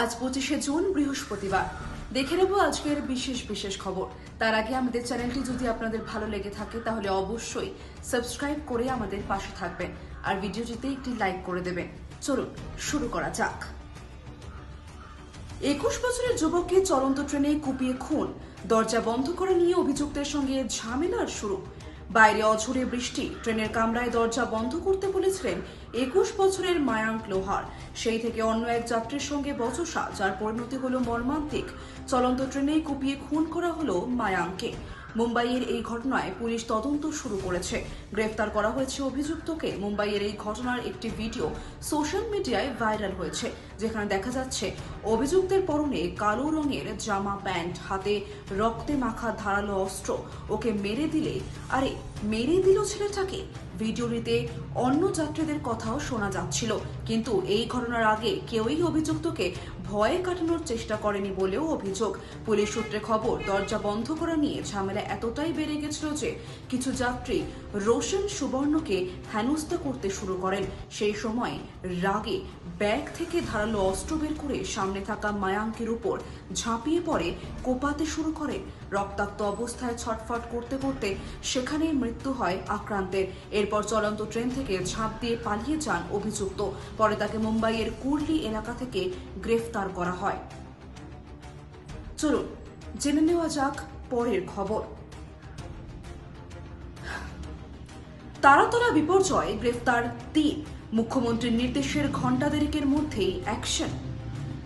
আজ 25শে জুন বৃহস্পতিবার। দেখে নেব আজকের বিশেষ খবর। তার আগে আমাদের চ্যানেলটি যদি আপনাদের ভালো লেগে থাকে তাহলে অবশ্যই সাবস্ক্রাইব করে আমাদের পাশে থাকবেন আর ভিডিওটিতে একটি লাইক করে দেবেন। চলুন শুরু করা যাক। 21 বছরের যুবককে চলন্ত ট্রেনে কুপিয়ে খুন, দরজা বন্ধ করা নিয়ে অভিযুক্তের সঙ্গে ঝামেলার শুরু। বাইরে অঝোরে বৃষ্টি, ট্রেনের কামরায় দরজা বন্ধ করতে বলেছিলেন 21 বছরের মায়াঙ্ক লোহার। সেই থেকে অন্য এক যাত্রীর সঙ্গে বচসা, যার পরিণতি হলো মর্মান্তিক। চলন্ত ট্রেনেই কুপিয়ে খুন করা হলো মায়াঙ্ককে। মুম্বাইয়ের এই ঘটনায় পুলিশ তদন্ত শুরু করেছে। গ্রেফতার করা হয়েছে অভিযুক্তকে। মুম্বাইয়ের এই ঘটনার একটি ভিডিও সোশ্যাল মিডিয়ায় ভাইরাল হয়েছে, যেখানে দেখা যাচ্ছে অভিযুক্তের পরনে কালো রঙের জামা প্যান্ট, হাতে রক্তে মাখা ধারালো অস্ত্র। ওকে মেরে দিল ছেলেটাকে। ভিডিওটিতে অন্য যাত্রীদের কথাও শোনা যাচ্ছিল, কিন্তু এই ঘটনার আগে কেউই অভিযুক্তকে ভয়ে কাটানোর চেষ্টা করেনি বলেও অভিযোগ। পুলিশ সূত্রে খবর, দরজা বন্ধ করা নিয়ে ঝামেলা এতটাই বেড়ে গেছিল যে কিছু যাত্রী রোশন সুবর্ণকে হেনস্থা করতে শুরু করেন। সেই সময় রাগে ব্যাগ থেকে ধারালো অস্ত্র বের করে সামনে থাকা মায়াঙ্কের উপর ঝাঁপিয়ে পড়ে কোপাতে শুরু করে। রক্তাক্ত অবস্থায় ছটফট করতে করতে সেখানেই মৃত্যু হয় আক্রান্তের। এরপর চলন্ত ট্রেন থেকে ঝাঁপ দিয়ে পালিয়ে যান অভিযুক্ত। পরে তাকে মুম্বাইয়ের কুর্লি এলাকা থেকে গ্রেফতার করা হয়। চলুন জেনে নেওয়া যাক পরের খবর। তারাতলা বিপর্যয়ে গ্রেফতার 3। মুখ্যমন্ত্রীর নির্দেশের ঘণ্টা দেড়েকের মধ্যেই অ্যাকশন।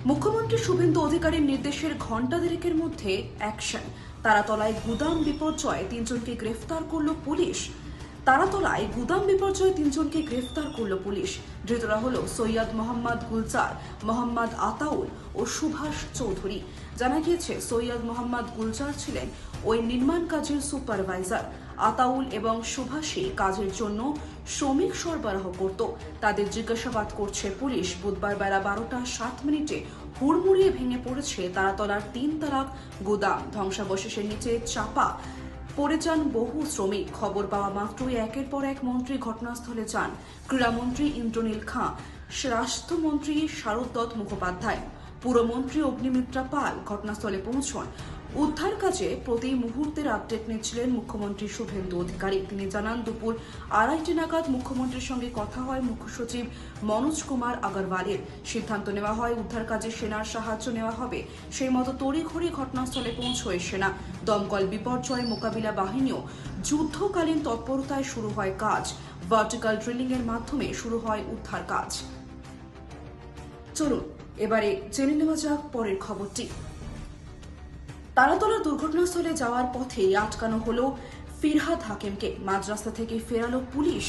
মুখ্যমন্ত্রী শুভেন্দু অধিকারীর নির্দেশের ঘণ্টা দেড়েকের মধ্যে অ্যাকশন। তারাতলায় গুদাম বিপর্যয়ে 3 জনকে গ্রেফতার করল পুলিশ। তারাতলায় গুদাম বিপর্যয়ে 3 জনকে গ্রেফতার করল পুলিশ। ধৃতরা হল সৈয়দ মোহাম্মদ গুলজার, মোহাম্মদ আতাউল ও সুভাষ চৌধুরী। জানা গিয়েছে, সৈয়দ মোহাম্মদ গুলজার ছিলেন ওই নির্মাণ কাজের সুপারভাইজার। আতাউল এবং সুভাষী কাজের জন্য শ্রমিক সরবরাহ করত। তাদের জিজ্ঞাসাবাদ করছে পুলিশ। বুধবার বেলা 12:07 হুড়মুড়িয়ে ভেঙে পড়েছে তারাতলার 3 তালাক গুদাম। ধ্বংসাবশেষের নিচে চাপা পড়ে যান বহু শ্রমিক। খবর পাওয়া মাত্রই একের পর এক মন্ত্রী ঘটনাস্থলে যান। ক্রীড়ামন্ত্রী ইন্দ্রনীল খাঁ, স্বাস্থ্যমন্ত্রী শারদ মুখোপাধ্যায়, পুরমন্ত্রী অগ্নিমিত্রা পাল ঘটনাস্থলে পৌঁছন। উদ্ধার কাজে প্রতি মুহূর্তের আপডেট নিচ্ছিলেন মুখ্যমন্ত্রী শুভেন্দু অধিকারী। তিনি জানান, দুপুর 2:30 নাগাদ মুখ্যমন্ত্রীর সঙ্গে কথা হয় মুখ্য সচিব মনোজ কুমার আগরওয়ালের। সিদ্ধান্ত নেওয়া হয় উদ্ধার কাজে সেনার সাহায্য নেওয়া হবে। সেই মতো তড়িঘড়ি ঘটনাস্থলে পৌঁছয় সেনা। দমকল বিপর্যয় মোকাবিলা বাহিনীও যুদ্ধকালীন তৎপরতায় শুরু হয় কাজ। ভার্টিক্যাল ড্রিলিং এর মাধ্যমে শুরু হয় উদ্ধার কাজ। চলুন এবারে জেনে নেওয়া যাক পরের খবরটি। তারাতলা দুর্ঘটনাস্থলে যাওয়ার পথেই আটকানো হলো ফিরহাদ হাকিমকে। মাঝ রাস্তা থেকে ফেরালো পুলিশ।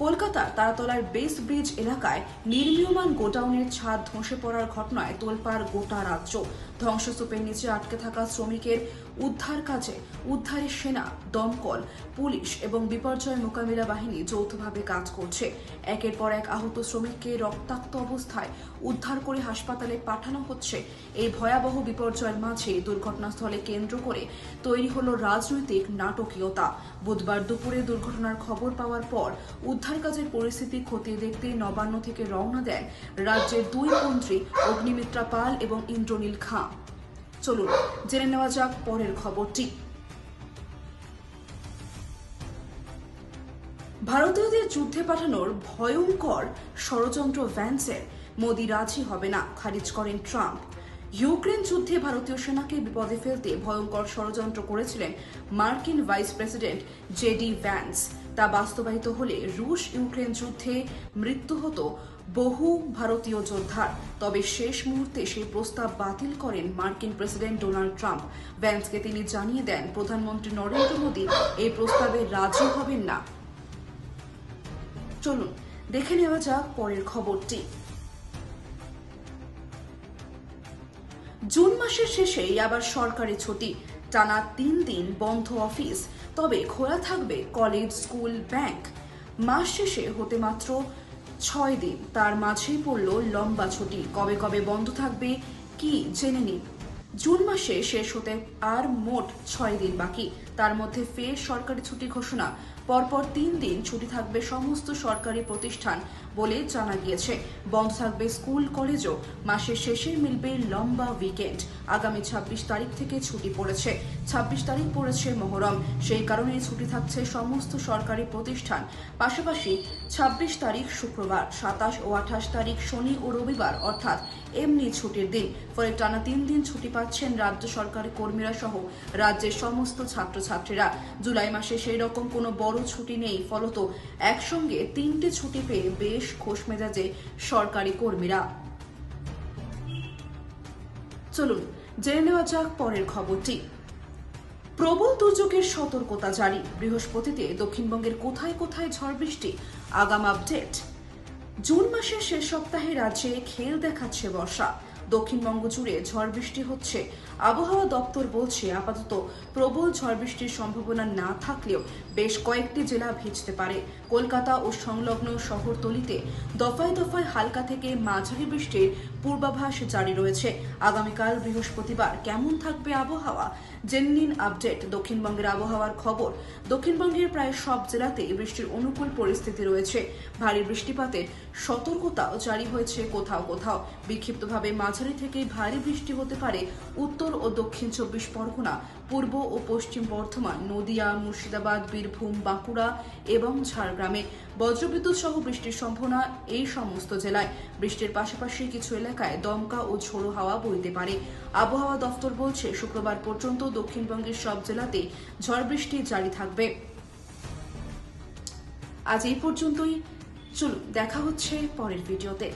কলকাতার তারাতলার বেস ব্রিজ এলাকায় নির্মীয়মান গোডাউনের ছাদ ধসে পড়ার ঘটনায় তোলপাড় গোটা রাজ্য। ধ্বংসস্তূপের নিচে আটকে থাকা শ্রমিকের উদ্ধার কাজে উদ্ধারে সেনা, দমকল, পুলিশ এবং বিপর্যয় মোকাবিলা বাহিনী যৌথভাবে কাজ করছে। একের পর এক আহত শ্রমিককে রক্তাক্ত অবস্থায় উদ্ধার করে হাসপাতালে পাঠানো হচ্ছে। এই ভয়াবহ বিপর্যয়ের মাঝে দুর্ঘটনাস্থলে কেন্দ্র করে তৈরি হলো রাজনৈতিক নাটকীয়তা। বুধবার দুপুরে দুর্ঘটনার খবর পাওয়ার পর উদ্ধার কাজের পরিস্থিতি খতিয়ে দেখতে নবান্ন থেকে রওনা দেন রাজ্যের 2 মন্ত্রী অগ্নিমিত্রা পাল এবং ইন্দ্রনীল খাঁ। চলুন জেনে নেওয়া যাক পরের খবরটি। ভারতীয়দের যুদ্ধে পাঠানোর ভয়ঙ্কর ষড়যন্ত্র ভ্যান্সের। মোদি রাজি হবে না, খারিজ করেন ট্রাম্প। ইউক্রেন যুদ্ধে ভারতীয় সেনাকে বিপদে ফেলতে ভয়ঙ্কর ষড়যন্ত্র করেছিলেন মার্কিন ভাইস প্রেসিডেন্ট জেডি ভ্যান্স। তা বাস্তবায়িত হলে রুশ ইউক্রেন যুদ্ধে মৃত্যু হতো বহু ভারতীয় যোদ্ধার। তবে শেষ মুহূর্তে সেই প্রস্তাব বাতিল করেন মার্কিন প্রেসিডেন্ট ডোনাল্ড ট্রাম্প। ভ্যান্সকে তিনি জানিয়ে দেন, প্রধানমন্ত্রী নরেন্দ্র মোদী এই প্রস্তাবে রাজি হবেন না। চলুন দেখে নেওয়া যাক পরের খবরটি। জুন মাসের শেষেই আবার সরকারি ছুটি। টানা 3 দিন বন্ধ অফিস, তবে খোলা থাকবে কলেজ, স্কুল, ব্যাংক। মাস শেষে হতে মাত্র 6 দিন, তার মাঝেই পড়ল লম্বা ছুটি। কবে কবে বন্ধ থাকবে কি জেনে নিন। জুন মাসে শেষ হতে আর মোট 6 দিন বাকি। তার মধ্যে ফের সরকারি ছুটি ঘোষণা। পরপর 3 দিন ছুটি থাকবে সমস্ত সরকারি প্রতিষ্ঠান বলে জানা গিয়েছে। বন্ধ থাকবে স্কুল কলেজও। মাসের শেষে মিলবে লম্বা উইকেন্ড। আগামী 26 তারিখ থেকে ছুটি পড়েছে। 26 তারিখ পড়েছে মহরম, সেই কারণে ছুটি থাকছে সমস্ত সরকারি প্রতিষ্ঠান। পাশাপাশি 26 তারিখ শুক্রবার, 27 ও 28 তারিখ শনি ও রবিবার অর্থাৎ এমনি ছুটির দিন। ফলে টানা 3 দিন ছুটি পাচ্ছেন রাজ্য সরকারি কর্মীরা সহ রাজ্যের সমস্ত ছাত্রছাত্রীরা। জুলাই মাসে সেই রকম কোনো বড় ছুটি নেই, ফলত একসঙ্গে 3টে ছুটি পেয়ে বেশ খোশ মেজাজে সরকারি কর্মীরা। চলুন জেনে নেওয়া যাক পরের খবরটি। প্রবল দুর্যোগের সতর্কতা জারি। বৃহস্পতিতে দক্ষিণবঙ্গের কোথায় কোথায় ঝড় বৃষ্টি, আগাম আপডেট। জুন মাসের শেষ সপ্তাহে রাজ্যে খেল দেখাচ্ছে বর্ষা। দক্ষিণবঙ্গ জুড়ে ঝড় বৃষ্টি হচ্ছে। আবহাওয়া দপ্তর বলছে আপাতত প্রবল ঝড় বৃষ্টির সম্ভাবনা না থাকলেও বেশ কয়েকটি জেলা ভিজতে পারে। কলকাতা ও সংলগ্ন শহরতলিতে দফায় দফায় হালকা থেকে মাঝারি বৃষ্টির পূর্বাভাস জারি রয়েছে। আগামীকাল বৃহস্পতিবার কেমন থাকবে আবহাওয়া, জেনে নিন আপডেট। দক্ষিণবঙ্গের আবহাওয়ার খবর। দক্ষিণবঙ্গের প্রায় সব জেলাতেই বৃষ্টির অনুকূল পরিস্থিতি রয়েছে। ভারী বৃষ্টিপাতের সতর্কতাও জারি হয়েছে কোথাও কোথাও। বিক্ষিপ্তভাবে মাঝারি থেকে ভারী বৃষ্টি হতে পারে উত্তর ও দক্ষিণ 24 পরগনা, পূর্ব ও পশ্চিম বর্ধমান, নদিয়া, মুর্শিদাবাদ, বীরভূম, বাঁকুড়া এবং ঝাড়গ্রামে। বজ্রবিদ্যুৎ সহ বৃষ্টির সম্ভাবনা এই সমস্ত জেলায়। বৃষ্টির পাশাপাশি কিছু এলাকায় দমকা ও ঝোড়ো হাওয়া বইতে পারে। আবহাওয়া দফতর বলছে শুক্রবার পর্যন্ত দক্ষিণবঙ্গের সব জেলাতেই ঝড় বৃষ্টি জারি থাকবে। আজ এই পর্যন্তই। চলুন দেখা হচ্ছে পরের ভিডিওতে।